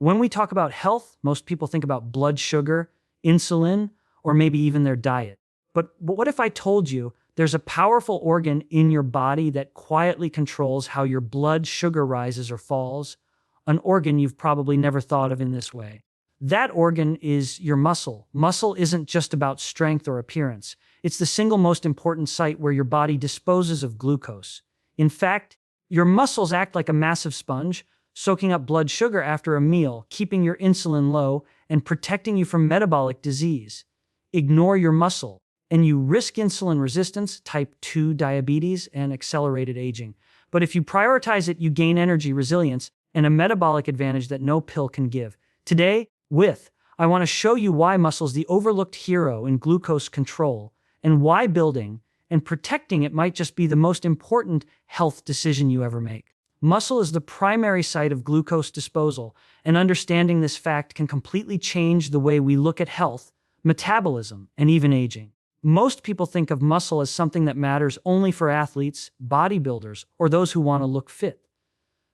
When we talk about health, most people think about blood sugar, insulin, or maybe even their diet. But what if I told you there's a powerful organ in your body that quietly controls how your blood sugar rises or falls? An organ you've probably never thought of in this way. That organ is your muscle. Muscle isn't just about strength or appearance. It's the single most important site where your body disposes of glucose. In fact, your muscles act like a massive sponge, soaking up blood sugar after a meal, keeping your insulin low, and protecting you from metabolic disease. Ignore your muscle, and you risk insulin resistance, type 2 diabetes, and accelerated aging. But if you prioritize it, you gain energy, resilience, and a metabolic advantage that no pill can give. Today, I want to show you why muscle is the overlooked hero in glucose control, and why building and protecting it might just be the most important health decision you ever make. Muscle is the primary site of glucose disposal, and understanding this fact can completely change the way we look at health, metabolism, and even aging. Most people think of muscle as something that matters only for athletes, bodybuilders, or those who want to look fit.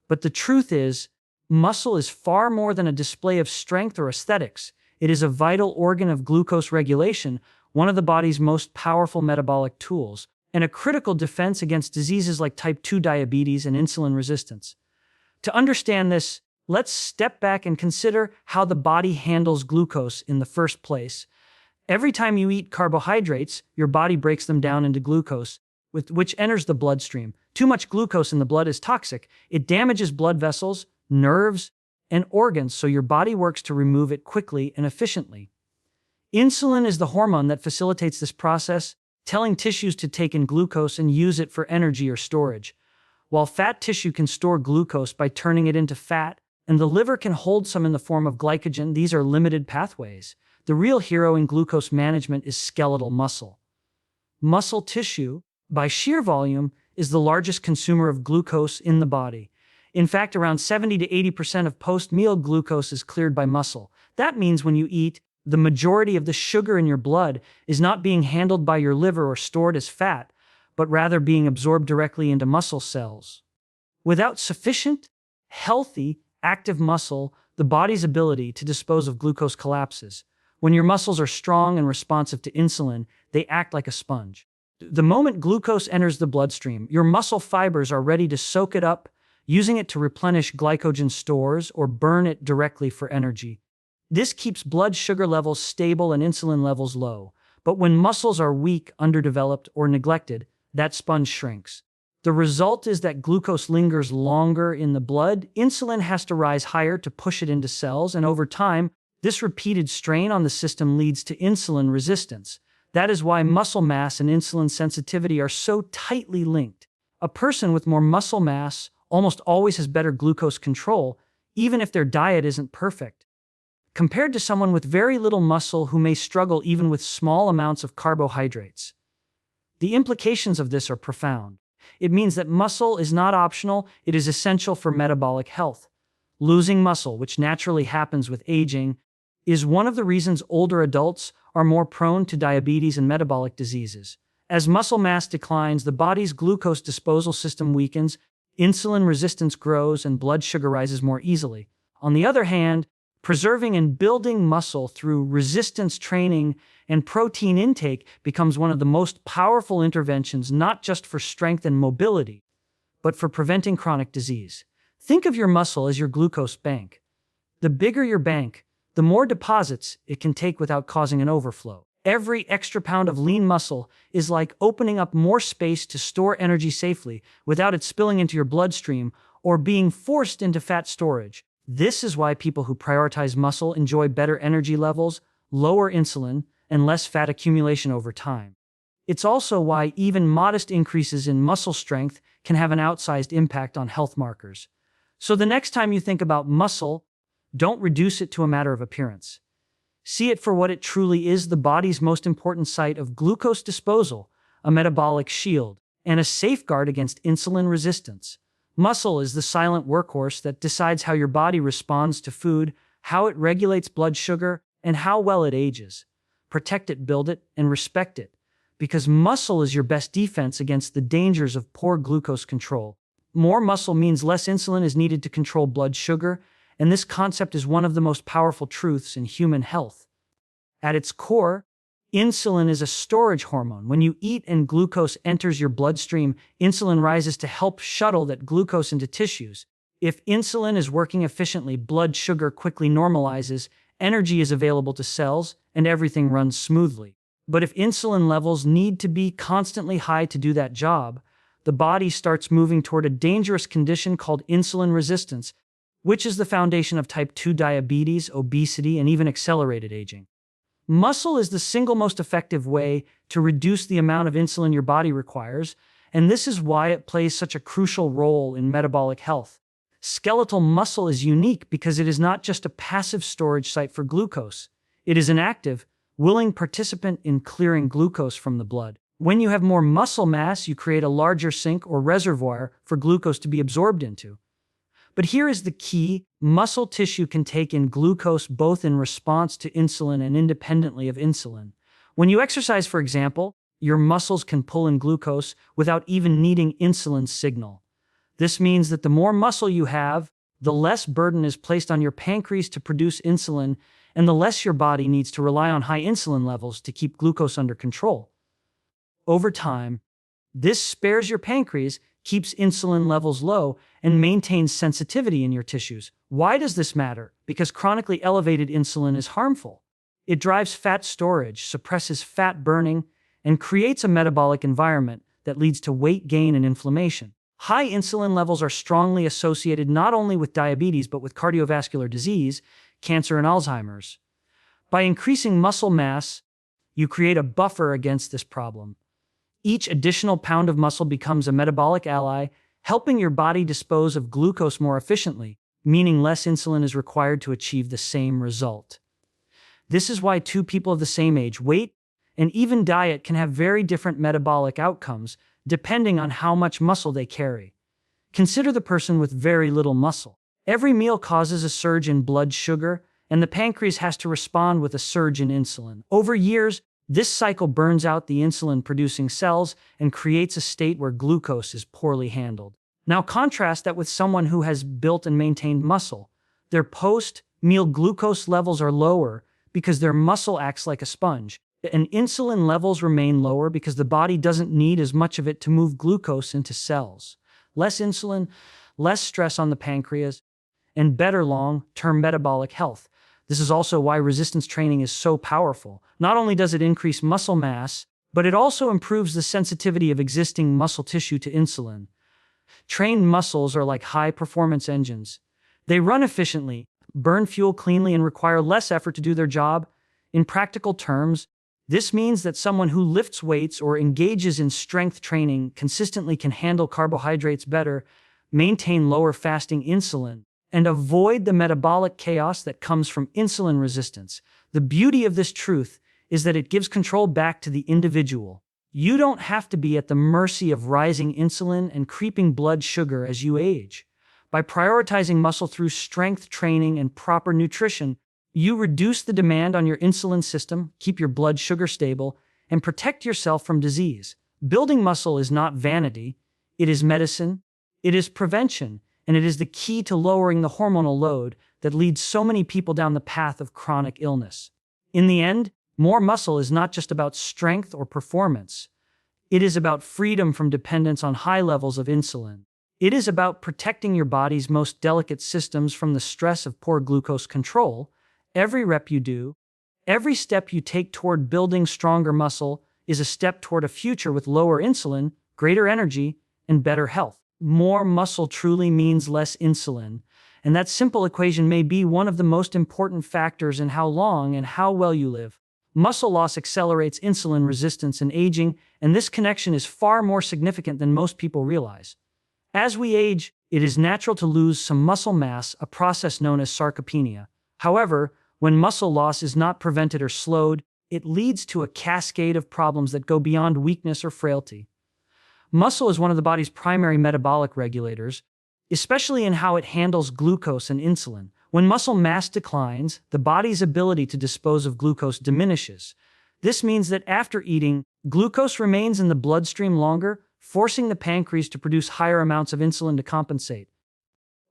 But the truth is, muscle is far more than a display of strength or aesthetics. It is a vital organ of glucose regulation, one of the body's most powerful metabolic tools, and a critical defense against diseases like type 2 diabetes and insulin resistance. To understand this, let's step back and consider how the body handles glucose in the first place. Every time you eat carbohydrates, your body breaks them down into glucose, which enters the bloodstream. Too much glucose in the blood is toxic. It damages blood vessels, nerves, and organs, so your body works to remove it quickly and efficiently. Insulin is the hormone that facilitates this process, telling tissues to take in glucose and use it for energy or storage. While fat tissue can store glucose by turning it into fat, and the liver can hold some in the form of glycogen, these are limited pathways. The real hero in glucose management is skeletal muscle. Muscle tissue, by sheer volume, is the largest consumer of glucose in the body. In fact, around 70 to 80% of post-meal glucose is cleared by muscle. That means when you eat, the majority of the sugar in your blood is not being handled by your liver or stored as fat, but rather being absorbed directly into muscle cells. Without sufficient, healthy, active muscle, the body's ability to dispose of glucose collapses. When your muscles are strong and responsive to insulin, they act like a sponge. The moment glucose enters the bloodstream, your muscle fibers are ready to soak it up, using it to replenish glycogen stores or burn it directly for energy. This keeps blood sugar levels stable and insulin levels low. But when muscles are weak, underdeveloped, or neglected, that sponge shrinks. The result is that glucose lingers longer in the blood, insulin has to rise higher to push it into cells, and over time, this repeated strain on the system leads to insulin resistance. That is why muscle mass and insulin sensitivity are so tightly linked. A person with more muscle mass almost always has better glucose control, even if their diet isn't perfect, compared to someone with very little muscle who may struggle even with small amounts of carbohydrates. The implications of this are profound. It means that muscle is not optional, it is essential for metabolic health. Losing muscle, which naturally happens with aging, is one of the reasons older adults are more prone to diabetes and metabolic diseases. As muscle mass declines, the body's glucose disposal system weakens, insulin resistance grows, and blood sugar rises more easily. On the other hand, preserving and building muscle through resistance training and protein intake becomes one of the most powerful interventions, not just for strength and mobility, but for preventing chronic disease. Think of your muscle as your glucose bank. The bigger your bank, the more deposits it can take without causing an overflow. Every extra pound of lean muscle is like opening up more space to store energy safely without it spilling into your bloodstream or being forced into fat storage. This is why people who prioritize muscle enjoy better energy levels, lower insulin, and less fat accumulation over time. It's also why even modest increases in muscle strength can have an outsized impact on health markers. So the next time you think about muscle, don't reduce it to a matter of appearance. See it for what it truly is: the body's most important site of glucose disposal, a metabolic shield, and a safeguard against insulin resistance. Muscle is the silent workhorse that decides how your body responds to food, how it regulates blood sugar, and how well it ages. Protect it, build it, and respect it, because muscle is your best defense against the dangers of poor glucose control. More muscle means less insulin is needed to control blood sugar, and this concept is one of the most powerful truths in human health. At its core, insulin is a storage hormone. When you eat and glucose enters your bloodstream, insulin rises to help shuttle that glucose into tissues. If insulin is working efficiently, blood sugar quickly normalizes, energy is available to cells, and everything runs smoothly. But if insulin levels need to be constantly high to do that job, the body starts moving toward a dangerous condition called insulin resistance, which is the foundation of type 2 diabetes, obesity, and even accelerated aging. Muscle is the single most effective way to reduce the amount of insulin your body requires, and this is why it plays such a crucial role in metabolic health. Skeletal muscle is unique because it is not just a passive storage site for glucose. It is an active, willing participant in clearing glucose from the blood. When you have more muscle mass, you create a larger sink or reservoir for glucose to be absorbed into. But here is the key: muscle tissue can take in glucose both in response to insulin and independently of insulin. When you exercise, for example, your muscles can pull in glucose without even needing insulin's signal. This means that the more muscle you have, the less burden is placed on your pancreas to produce insulin, and the less your body needs to rely on high insulin levels to keep glucose under control. Over time, this spares your pancreas, keeps insulin levels low, and maintains sensitivity in your tissues. Why does this matter? Because chronically elevated insulin is harmful. It drives fat storage, suppresses fat burning, and creates a metabolic environment that leads to weight gain and inflammation. High insulin levels are strongly associated not only with diabetes but with cardiovascular disease, cancer, and Alzheimer's. By increasing muscle mass, you create a buffer against this problem. Each additional pound of muscle becomes a metabolic ally, helping your body dispose of glucose more efficiently, meaning less insulin is required to achieve the same result. This is why two people of the same age, weight, and even diet can have very different metabolic outcomes depending on how much muscle they carry. Consider the person with very little muscle. Every meal causes a surge in blood sugar, and the pancreas has to respond with a surge in insulin. Over years, this cycle burns out the insulin-producing cells and creates a state where glucose is poorly handled. Now contrast that with someone who has built and maintained muscle. Their post-meal glucose levels are lower because their muscle acts like a sponge, and insulin levels remain lower because the body doesn't need as much of it to move glucose into cells. Less insulin, less stress on the pancreas, and better long-term metabolic health. This is also why resistance training is so powerful. Not only does it increase muscle mass, but it also improves the sensitivity of existing muscle tissue to insulin. Trained muscles are like high-performance engines. They run efficiently, burn fuel cleanly, and require less effort to do their job. In practical terms, this means that someone who lifts weights or engages in strength training consistently can handle carbohydrates better, maintain lower fasting insulin, and avoid the metabolic chaos that comes from insulin resistance. The beauty of this truth is that it gives control back to the individual. You don't have to be at the mercy of rising insulin and creeping blood sugar as you age. By prioritizing muscle through strength training and proper nutrition, you reduce the demand on your insulin system, keep your blood sugar stable, and protect yourself from disease. Building muscle is not vanity, it is medicine, it is prevention, and it is the key to lowering the hormonal load that leads so many people down the path of chronic illness. In the end, more muscle is not just about strength or performance. It is about freedom from dependence on high levels of insulin. It is about protecting your body's most delicate systems from the stress of poor glucose control. Every rep you do, every step you take toward building stronger muscle is a step toward a future with lower insulin, greater energy, and better health. More muscle truly means less insulin, and that simple equation may be one of the most important factors in how long and how well you live. Muscle loss accelerates insulin resistance and aging, and this connection is far more significant than most people realize. As we age, it is natural to lose some muscle mass, a process known as sarcopenia. However, when muscle loss is not prevented or slowed, it leads to a cascade of problems that go beyond weakness or frailty. Muscle is one of the body's primary metabolic regulators, especially in how it handles glucose and insulin. When muscle mass declines, the body's ability to dispose of glucose diminishes. This means that after eating, glucose remains in the bloodstream longer, forcing the pancreas to produce higher amounts of insulin to compensate.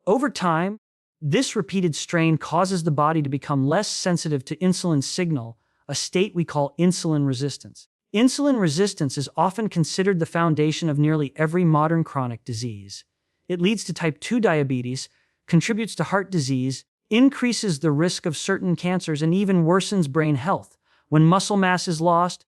Over time, This repeated strain causes the body to become less sensitive to insulin signal, a state we call insulin resistance. Insulin resistance is often considered the foundation of nearly every modern chronic disease. It leads to type 2 diabetes, contributes to heart disease, increases the risk of certain cancers, and even worsens brain health. When muscle mass is lost,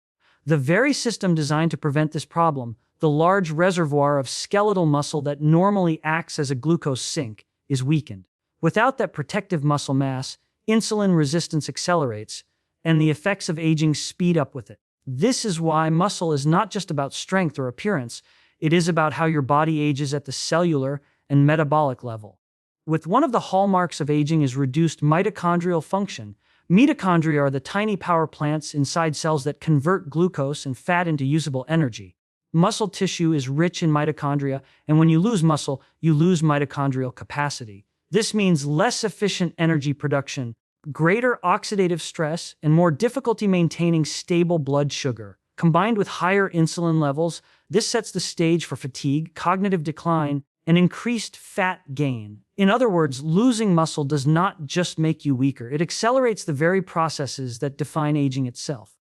the very system designed to prevent this problem, the large reservoir of skeletal muscle that normally acts as a glucose sink, is weakened. Without that protective muscle mass, insulin resistance accelerates, and the effects of aging speed up with it. This is why muscle is not just about strength or appearance, it is about how your body ages at the cellular and metabolic level. With one of the hallmarks of aging is reduced mitochondrial function. Mitochondria are the tiny power plants inside cells that convert glucose and fat into usable energy. Muscle tissue is rich in mitochondria, and when you lose muscle, you lose mitochondrial capacity. This means less efficient energy production, greater oxidative stress, and more difficulty maintaining stable blood sugar. Combined with higher insulin levels, this sets the stage for fatigue, cognitive decline, and increased fat gain. In other words, losing muscle does not just make you weaker, it accelerates the very processes that define aging itself.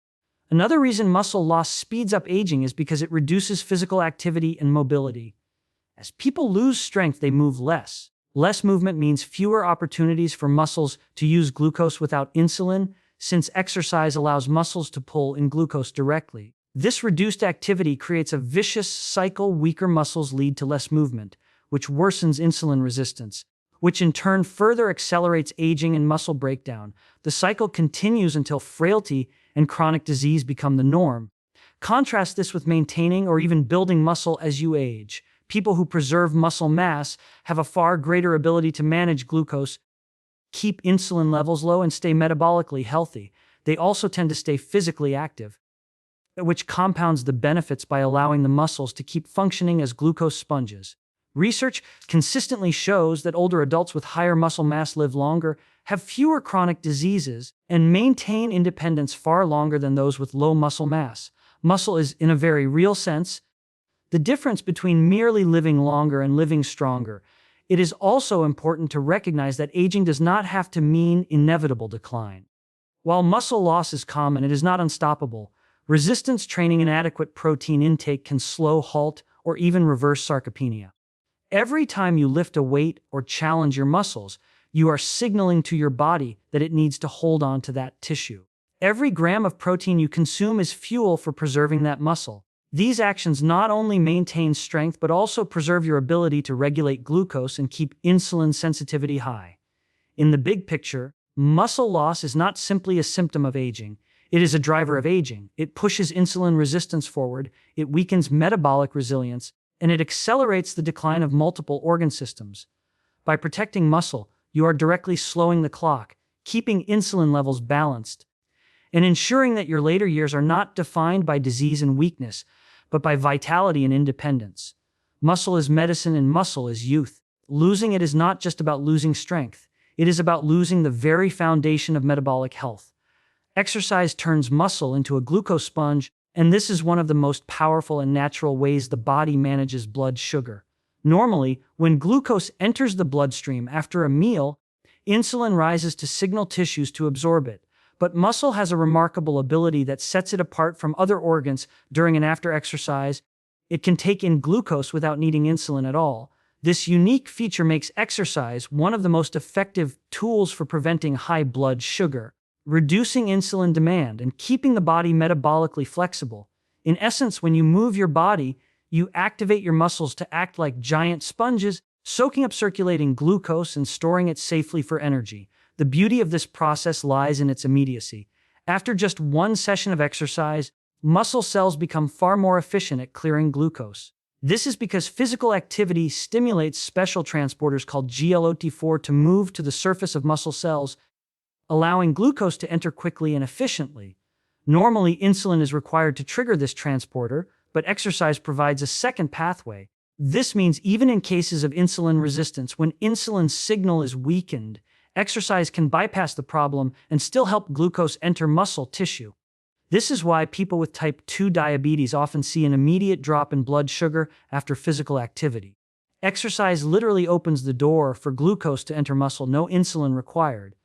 Another reason muscle loss speeds up aging is because it reduces physical activity and mobility. As people lose strength, they move less. Less movement means fewer opportunities for muscles to use glucose without insulin, since exercise allows muscles to pull in glucose directly. This reduced activity creates a vicious cycle. Weaker muscles lead to less movement, which worsens insulin resistance, which in turn further accelerates aging and muscle breakdown. The cycle continues until frailty and chronic disease become the norm. Contrast this with maintaining or even building muscle as you age. People who preserve muscle mass have a far greater ability to manage glucose, keep insulin levels low, and stay metabolically healthy. They also tend to stay physically active, which compounds the benefits by allowing the muscles to keep functioning as glucose sponges. Research consistently shows that older adults with higher muscle mass live longer, have fewer chronic diseases, and maintain independence far longer than those with low muscle mass. Muscle is, in a very real sense, the difference between merely living longer and living stronger. It is also important to recognize that aging does not have to mean inevitable decline. While muscle loss is common, it is not unstoppable. Resistance training and adequate protein intake can slow, halt, or even reverse sarcopenia. Every time you lift a weight or challenge your muscles, you are signaling to your body that it needs to hold on to that tissue. Every gram of protein you consume is fuel for preserving that muscle. These actions not only maintain strength but also preserve your ability to regulate glucose and keep insulin sensitivity high. In the big picture, muscle loss is not simply a symptom of aging. It is a driver of aging. It pushes insulin resistance forward, it weakens metabolic resilience, and it accelerates the decline of multiple organ systems. By protecting muscle, you are directly slowing the clock, keeping insulin levels balanced, and ensuring that your later years are not defined by disease and weakness, but by vitality and independence. Muscle is medicine and muscle is youth. Losing it is not just about losing strength. It is about losing the very foundation of metabolic health. Exercise turns muscle into a glucose sponge, and this is one of the most powerful and natural ways the body manages blood sugar. Normally, when glucose enters the bloodstream after a meal, insulin rises to signal tissues to absorb it. But muscle has a remarkable ability that sets it apart from other organs. During and after exercise, it can take in glucose without needing insulin at all. This unique feature makes exercise one of the most effective tools for preventing high blood sugar, reducing insulin demand, and keeping the body metabolically flexible. In essence, when you move your body, you activate your muscles to act like giant sponges, soaking up circulating glucose and storing it safely for energy. The beauty of this process lies in its immediacy. After just one session of exercise, muscle cells become far more efficient at clearing glucose. This is because physical activity stimulates special transporters called GLOT4 to move to the surface of muscle cells, allowing glucose to enter quickly and efficiently. Normally, insulin is required to trigger this transporter, but exercise provides a second pathway. This means even in cases of insulin resistance, when insulin signal is weakened, exercise can bypass the problem and still help glucose enter muscle tissue. This is why people with type 2 diabetes often see an immediate drop in blood sugar after physical activity. Exercise literally opens the door for glucose to enter muscle, no insulin required.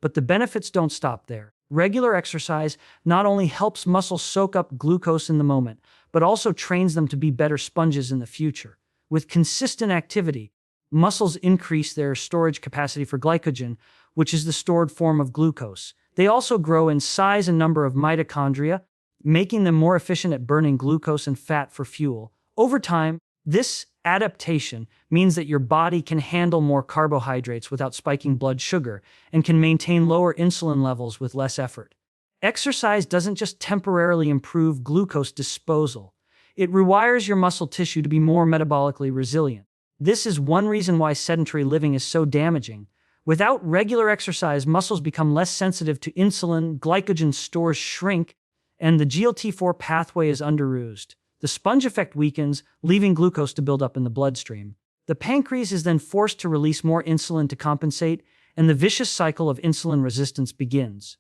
But the benefits don't stop there. Regular exercise not only helps muscles soak up glucose in the moment, but also trains them to be better sponges in the future. With consistent activity, muscles increase their storage capacity for glycogen, which is the stored form of glucose. They also grow in size and number of mitochondria, making them more efficient at burning glucose and fat for fuel. Over time, this adaptation means that your body can handle more carbohydrates without spiking blood sugar and can maintain lower insulin levels with less effort. Exercise doesn't just temporarily improve glucose disposal, it rewires your muscle tissue to be more metabolically resilient. This is one reason why sedentary living is so damaging. Without regular exercise, muscles become less sensitive to insulin, glycogen stores shrink, and the GLT-4 pathway is underused. The sponge effect weakens, leaving glucose to build up in the bloodstream. The pancreas is then forced to release more insulin to compensate, and the vicious cycle of insulin resistance begins.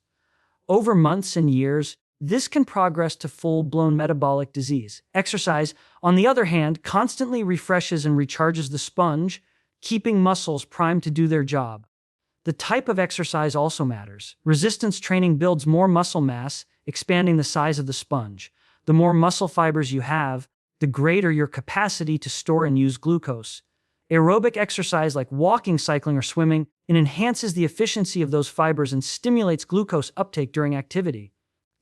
Over months and years, this can progress to full-blown metabolic disease. Exercise, on the other hand, constantly refreshes and recharges the sponge, keeping muscles primed to do their job. The type of exercise also matters. Resistance training builds more muscle mass, expanding the size of the sponge. The more muscle fibers you have, the greater your capacity to store and use glucose. Aerobic exercise like walking, cycling, or swimming enhances the efficiency of those fibers and stimulates glucose uptake during activity.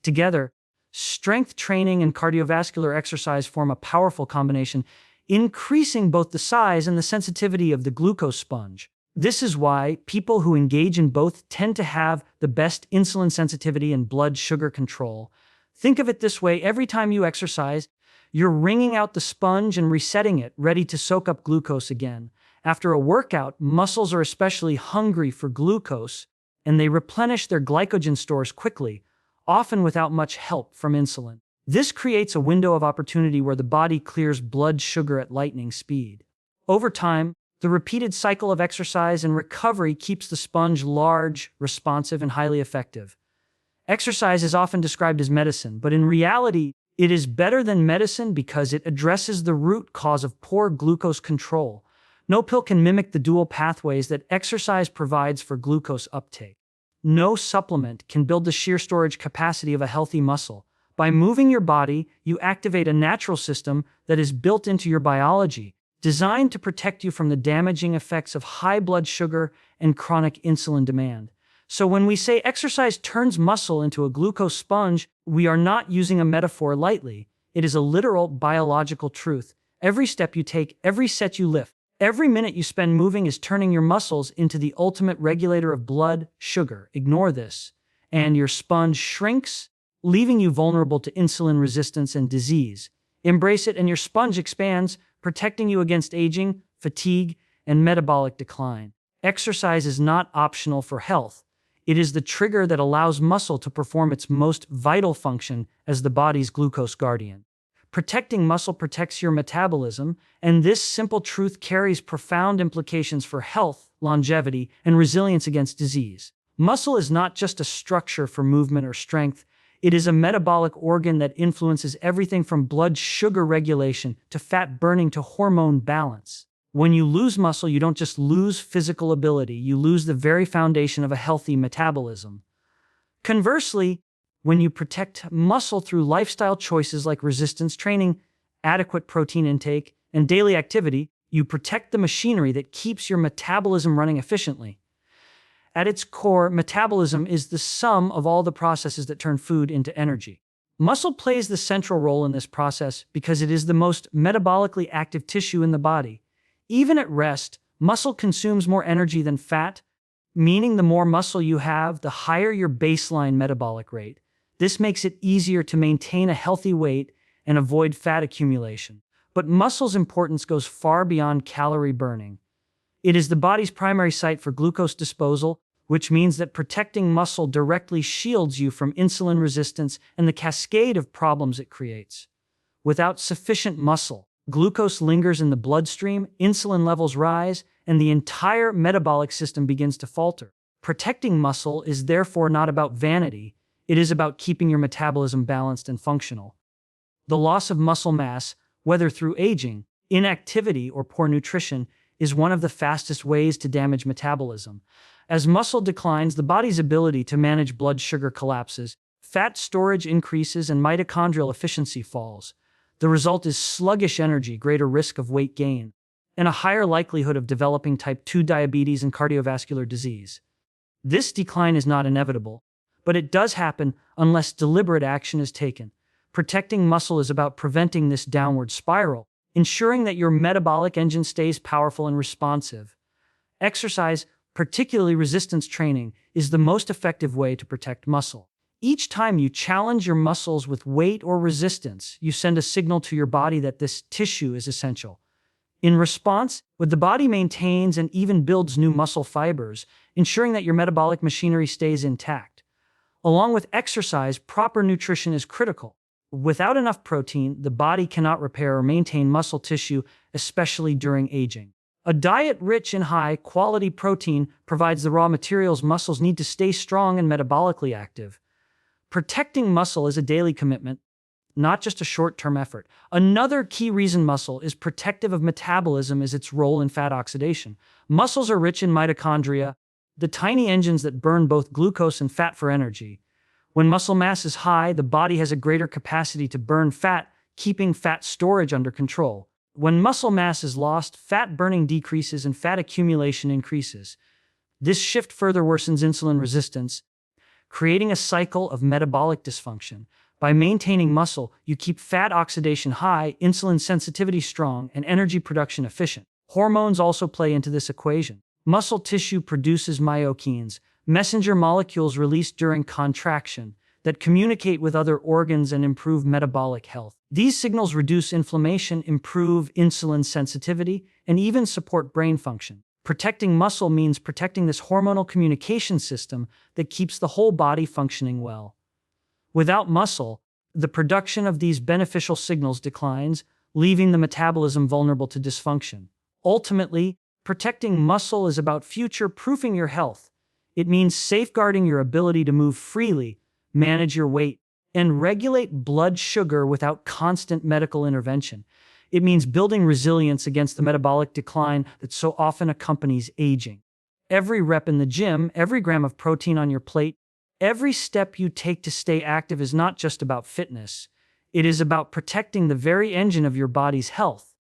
Together, strength training and cardiovascular exercise form a powerful combination, increasing both the size and the sensitivity of the glucose sponge. This is why people who engage in both tend to have the best insulin sensitivity and blood sugar control. Think of it this way: every time you exercise, you're wringing out the sponge and resetting it, ready to soak up glucose again. After a workout, muscles are especially hungry for glucose, and they replenish their glycogen stores quickly, often without much help from insulin. This creates a window of opportunity where the body clears blood sugar at lightning speed. Over time, the repeated cycle of exercise and recovery keeps the sponge large, responsive, and highly effective. Exercise is often described as medicine, but in reality, it is better than medicine because it addresses the root cause of poor glucose control. No pill can mimic the dual pathways that exercise provides for glucose uptake. No supplement can build the sheer storage capacity of a healthy muscle. By moving your body, you activate a natural system that is built into your biology, designed to protect you from the damaging effects of high blood sugar and chronic insulin demand. So when we say exercise turns muscle into a glucose sponge, we are not using a metaphor lightly. It is a literal biological truth. Every step you take, every set you lift, every minute you spend moving is turning your muscles into the ultimate regulator of blood sugar. Ignore this, and your sponge shrinks, leaving you vulnerable to insulin resistance and disease. Embrace it, and your sponge expands, protecting you against aging, fatigue, and metabolic decline. Exercise is not optional for health. It is the trigger that allows muscle to perform its most vital function as the body's glucose guardian. Protecting muscle protects your metabolism, and this simple truth carries profound implications for health, longevity, and resilience against disease. Muscle is not just a structure for movement or strength. It is a metabolic organ that influences everything from blood sugar regulation to fat burning to hormone balance. When you lose muscle, you don't just lose physical ability, you lose the very foundation of a healthy metabolism. Conversely, when you protect muscle through lifestyle choices like resistance training, adequate protein intake, and daily activity, you protect the machinery that keeps your metabolism running efficiently. At its core, metabolism is the sum of all the processes that turn food into energy. Muscle plays the central role in this process because it is the most metabolically active tissue in the body. Even at rest, muscle consumes more energy than fat, meaning the more muscle you have, the higher your baseline metabolic rate. This makes it easier to maintain a healthy weight and avoid fat accumulation. But muscle's importance goes far beyond calorie burning. It is the body's primary site for glucose disposal, which means that protecting muscle directly shields you from insulin resistance and the cascade of problems it creates. Without sufficient muscle, glucose lingers in the bloodstream, insulin levels rise, and the entire metabolic system begins to falter. Protecting muscle is therefore not about vanity, it is about keeping your metabolism balanced and functional. The loss of muscle mass, whether through aging, Inactivity or poor nutrition is one of the fastest ways to damage metabolism. As muscle declines, the body's ability to manage blood sugar collapses, fat storage increases, and mitochondrial efficiency falls. The result is sluggish energy, greater risk of weight gain, and a higher likelihood of developing type 2 diabetes and cardiovascular disease. This decline is not inevitable, but it does happen unless deliberate action is taken. Protecting muscle is about preventing this downward spiral, ensuring that your metabolic engine stays powerful and responsive. Exercise, particularly resistance training, is the most effective way to protect muscle. Each time you challenge your muscles with weight or resistance, you send a signal to your body that this tissue is essential. In response, the body maintains and even builds new muscle fibers, ensuring that your metabolic machinery stays intact. Along with exercise, proper nutrition is critical. Without enough protein, the body cannot repair or maintain muscle tissue, especially during aging. A diet rich in high-quality protein provides the raw materials muscles need to stay strong and metabolically active. Protecting muscle is a daily commitment, not just a short-term effort. Another key reason muscle is protective of metabolism is its role in fat oxidation. Muscles are rich in mitochondria, the tiny engines that burn both glucose and fat for energy. When muscle mass is high, the body has a greater capacity to burn fat, keeping fat storage under control. When muscle mass is lost, fat burning decreases and fat accumulation increases. This shift further worsens insulin resistance, creating a cycle of metabolic dysfunction. By maintaining muscle, you keep fat oxidation high, insulin sensitivity strong, and energy production efficient. Hormones also play into this equation. Muscle tissue produces myokines, messenger molecules released during contraction, that communicate with other organs and improve metabolic health. These signals reduce inflammation, improve insulin sensitivity, and even support brain function. Protecting muscle means protecting this hormonal communication system that keeps the whole body functioning well. Without muscle, the production of these beneficial signals declines, leaving the metabolism vulnerable to dysfunction. Ultimately, protecting muscle is about future-proofing your health. It means safeguarding your ability to move freely, manage your weight, and regulate blood sugar without constant medical intervention. It means building resilience against the metabolic decline that so often accompanies aging. Every rep in the gym, every gram of protein on your plate, every step you take to stay active is not just about fitness. It is about protecting the very engine of your body's health.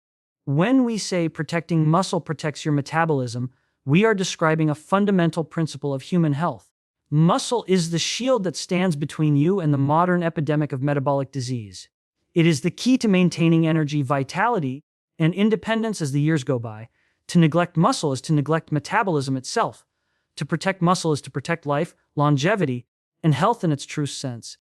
When we say protecting muscle protects your metabolism, we are describing a fundamental principle of human health. Muscle is the shield that stands between you and the modern epidemic of metabolic disease. It is the key to maintaining energy, vitality, and independence as the years go by. To neglect muscle is to neglect metabolism itself. To protect muscle is to protect life, longevity, and health in its true sense.